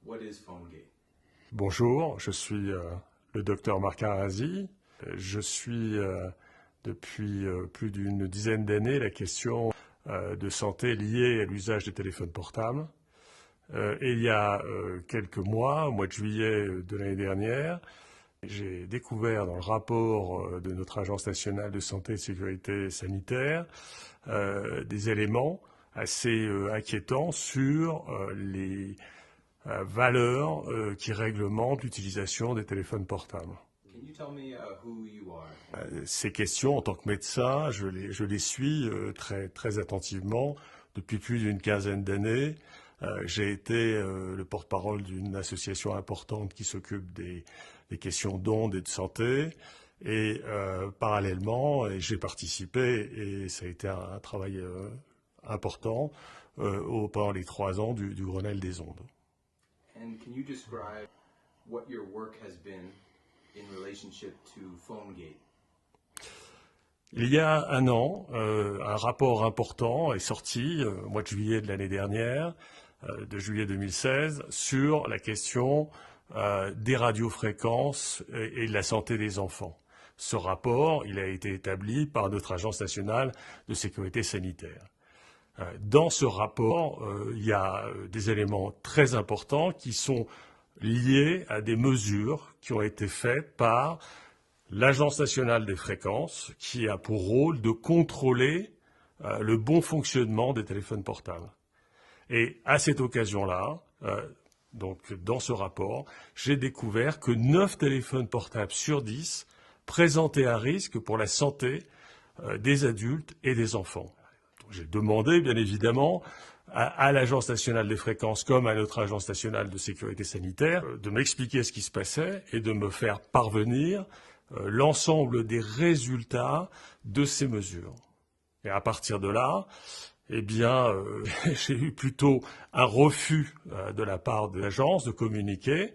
What is PhoneGate? Bonjour, je suis le docteur Marc Arasi. Je suis depuis plus d'une dizaine d'années la question de santé liée à l'usage des téléphones portables. Et il y a quelques mois, au mois de juillet de l'année dernière, j'ai découvert dans le rapport de notre Agence nationale de santé et de sécurité sanitaire des éléments assez inquiétants sur les valeurs qui réglementent l'utilisation des téléphones portables. Can you tell me who you are? Ces questions, en tant que médecin, je les suis très attentivement depuis plus d'une quinzaine d'années. J'ai été le porte-parole d'une association importante qui s'occupe des questions d'ondes et de santé. Et parallèlement, j'ai participé, et ça a été un travail important, pendant les 3 ans du Grenelle des ondes. And can you describe what your work has been in relationship to PhoneGate? Il y a un an, un rapport important est sorti au mois de juillet de l'année dernière, de juillet 2016, sur la question des radiofréquences et de la santé des enfants. Ce rapport, il a été établi par notre Agence nationale de sécurité sanitaire. Dans ce rapport, il y a des éléments très importants qui sont liés à des mesures qui ont été faites par l'Agence nationale des fréquences, qui a pour rôle de contrôler le bon fonctionnement des téléphones portables. Et à cette occasion-là, donc dans ce rapport, j'ai découvert que 9 téléphones portables sur 10 présentaient un risque pour la santé des adultes et des enfants. J'ai demandé, bien évidemment, à l'Agence nationale des fréquences comme à notre Agence nationale de sécurité sanitaire de m'expliquer ce qui se passait et de me faire parvenir l'ensemble des résultats de ces mesures. Et à partir de là, eh bien, j'ai eu plutôt un refus de la part de l'agence de communiquer.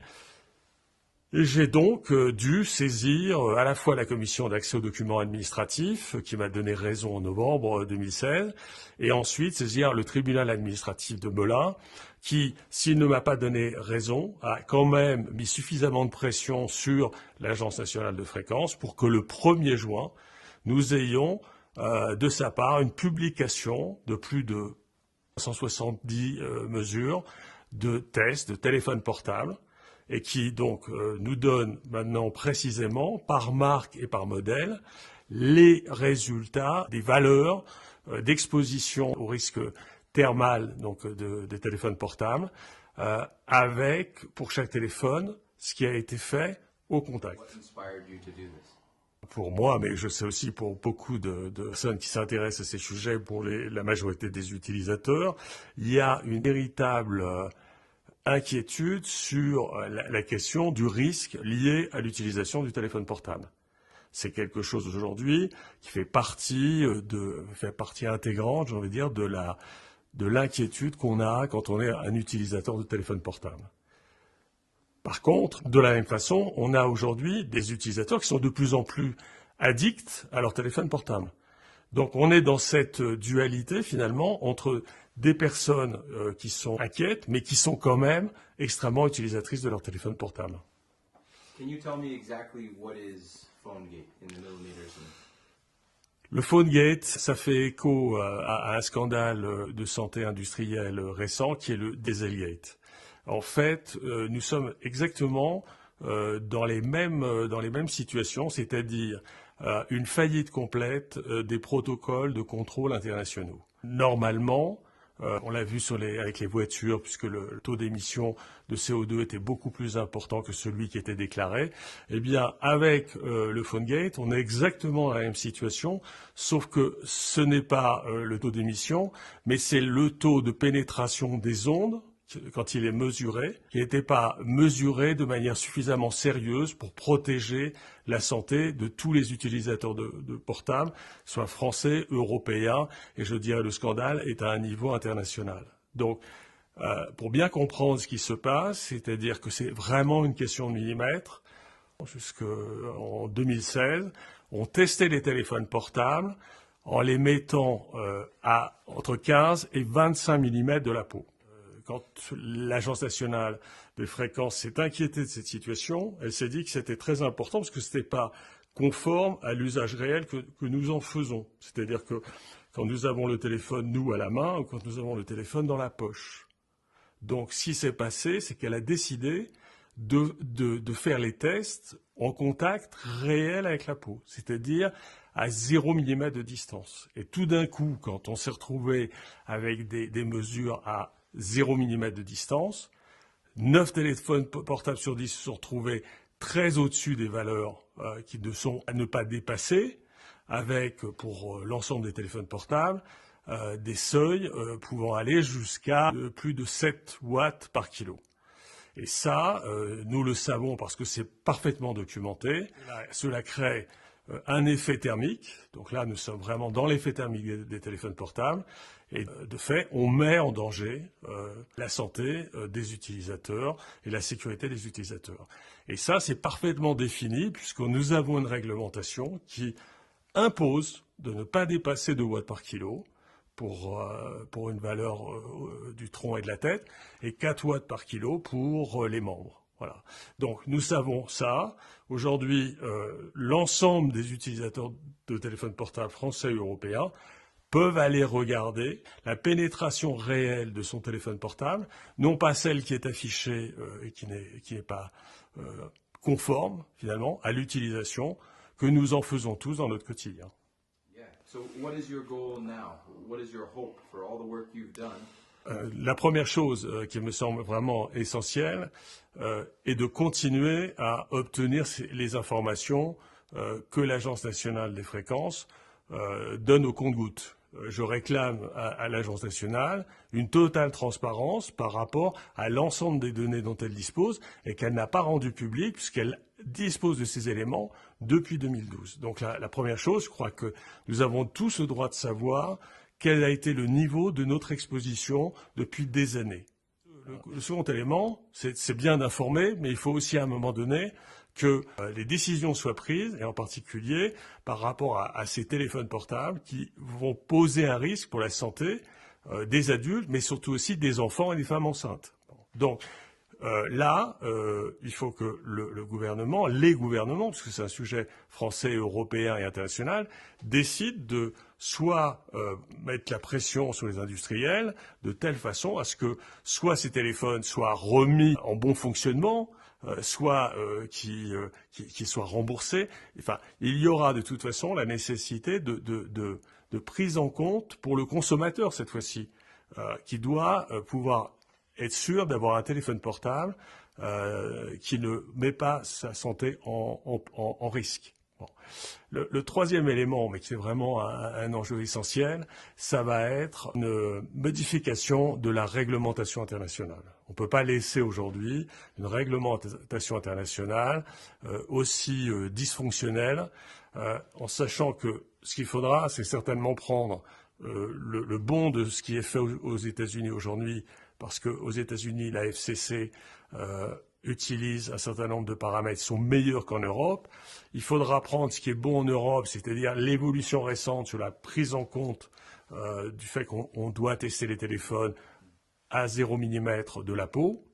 Et j'ai donc dû saisir à la fois la commission d'accès aux documents administratifs, qui m'a donné raison en novembre 2016, et ensuite saisir le tribunal administratif de Melun, qui, s'il ne m'a pas donné raison, a quand même mis suffisamment de pression sur l'Agence nationale de fréquences pour que le 1er juin, nous ayons de sa part une publication de plus de 170 mesures de tests de téléphones portables, et qui donc nous donne maintenant précisément, par marque et par modèle, les résultats des valeurs d'exposition au risque thermal donc des téléphones portables, avec pour chaque téléphone ce qui a été fait au contact. What inspired you to do this? Pour moi, mais je sais aussi pour beaucoup de personnes qui s'intéressent à ces sujets, pour la majorité des utilisateurs, il y a une véritable inquiétude sur la question du risque lié à l'utilisation du téléphone portable. C'est quelque chose aujourd'hui qui fait partie intégrante, j'ai envie de dire, de l'inquiétude qu'on a quand on est un utilisateur de téléphone portable. Par contre, de la même façon, on a aujourd'hui des utilisateurs qui sont de plus en plus addicts à leur téléphone portable. Donc on est dans cette dualité finalement entre des personnes qui sont inquiètes, mais qui sont quand même extrêmement utilisatrices de leur téléphone portable. Can you tell me exactly what is PhoneGate in the millimeters? Le PhoneGate, ça fait écho à un scandale de santé industrielle récent qui est le Dieselgate. En fait, nous sommes exactement dans les mêmes situations, c'est-à-dire une faillite complète des protocoles de contrôle internationaux. Normalement, on l'a vu avec les voitures, puisque le taux d'émission de CO2 était beaucoup plus important que celui qui était déclaré. Eh bien, avec le PhoneGate, on est exactement dans la même situation, sauf que ce n'est pas le taux d'émission, mais c'est le taux de pénétration des ondes, quand il est mesuré, qui n'était pas mesuré de manière suffisamment sérieuse pour protéger la santé de tous les utilisateurs de portables, soit français, européens, et je dirais le scandale est à un niveau international. Donc, pour bien comprendre ce qui se passe, c'est-à-dire que c'est vraiment une question de millimètres, jusqu'en 2016, on testait les téléphones portables en les mettant à entre 15 et 25 mm de la peau. quand l'Agence nationale des fréquences s'est inquiétée de cette situation, elle s'est dit que c'était très important parce que ce n'était pas conforme à l'usage réel que nous en faisons. C'est-à-dire que quand nous avons le téléphone, nous, à la main, ou quand nous avons le téléphone dans la poche. Donc, ce qui s'est passé, c'est qu'elle a décidé de faire les tests en contact réel avec la peau, c'est-à-dire à 0 mm de distance. Et tout d'un coup, quand on s'est retrouvé avec des mesures à 0 mm de distance, 9 téléphones portables sur 10 se sont retrouvés très au-dessus des valeurs qui ne sont à ne pas dépasser, avec, pour l'ensemble des téléphones portables, des seuils pouvant aller jusqu'à plus de 7 watts par kilo. Et ça, nous le savons parce que c'est parfaitement documenté. Cela crée un effet thermique. Donc là, nous sommes vraiment dans l'effet thermique des téléphones portables. Et de fait, on met en danger la santé des utilisateurs et la sécurité des utilisateurs. Et ça, c'est parfaitement défini puisque nous avons une réglementation qui impose de ne pas dépasser 2 watts par kilo pour une valeur du tronc et de la tête, et 4 watts par kilo pour les membres. Voilà. Donc nous savons ça. Aujourd'hui, l'ensemble des utilisateurs de téléphones portables français et européens peuvent aller regarder la pénétration réelle de son téléphone portable, non pas celle qui est affichée et qui n'est pas conforme, finalement, à l'utilisation que nous en faisons tous dans notre quotidien. So what is your goal now? What is your hope for all the work you've done? La première chose qui me semble vraiment essentielle est de continuer à obtenir les informations que l'Agence nationale des fréquences donne au compte-gouttes. Je réclame à l'Agence nationale une totale transparence par rapport à l'ensemble des données dont elle dispose et qu'elle n'a pas rendu public puisqu'elle dispose de ces éléments depuis 2012. Donc la première chose, je crois que nous avons tous le droit de savoir quel a été le niveau de notre exposition depuis des années. Le second élément, c'est bien d'informer, mais il faut aussi à un moment donné que les décisions soient prises, et en particulier par rapport à ces téléphones portables qui vont poser un risque pour la santé des adultes, mais surtout aussi des enfants et des femmes enceintes. Donc là, il faut que le gouvernement, les gouvernements, parce que c'est un sujet français, européen et international, décident de soit mettre la pression sur les industriels de telle façon à ce que soit ces téléphones soient remis en bon fonctionnement, soit qui soient remboursés. Enfin, il y aura de toute façon la nécessité de prise en compte pour le consommateur cette fois-ci, qui doit pouvoir être sûr d'avoir un téléphone portable qui ne met pas sa santé en risque. Bon. Le troisième élément, mais qui est vraiment un enjeu essentiel, ça va être une modification de la réglementation internationale. On ne peut pas laisser aujourd'hui une réglementation internationale aussi dysfonctionnelle, en sachant que ce qu'il faudra, c'est certainement prendre le bon de ce qui est fait aux États-Unis aujourd'hui, parce qu'aux États-Unis, la FCC utilise un certain nombre de paramètres qui sont meilleurs qu'en Europe. Il faudra prendre ce qui est bon en Europe, c'est-à-dire l'évolution récente sur la prise en compte du fait qu'on doit tester les téléphones à 0 mm de la peau.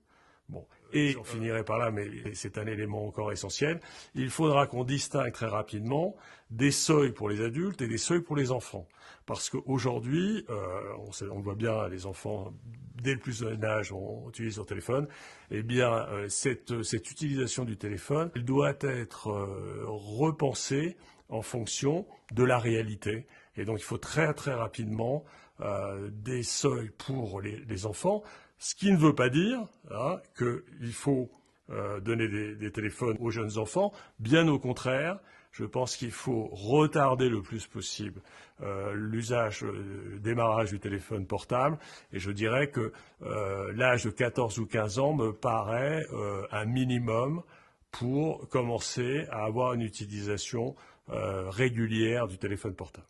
Bon. Et j'en finirai par là, mais c'est un élément encore essentiel. Il faudra qu'on distingue très rapidement des seuils pour les adultes et des seuils pour les enfants. Parce qu'aujourd'hui, on voit bien, les enfants, dès le plus jeune âge, on utilise leur téléphone. Eh bien, cette utilisation du téléphone, elle doit être repensée en fonction de la réalité. Et donc, il faut très, très rapidement des seuils pour les enfants. Ce qui ne veut pas dire qu'il faut donner des téléphones aux jeunes enfants. Bien au contraire, je pense qu'il faut retarder le plus possible l'usage, le démarrage du téléphone portable. Et je dirais que l'âge de 14 ou 15 ans me paraît un minimum pour commencer à avoir une utilisation régulière du téléphone portable.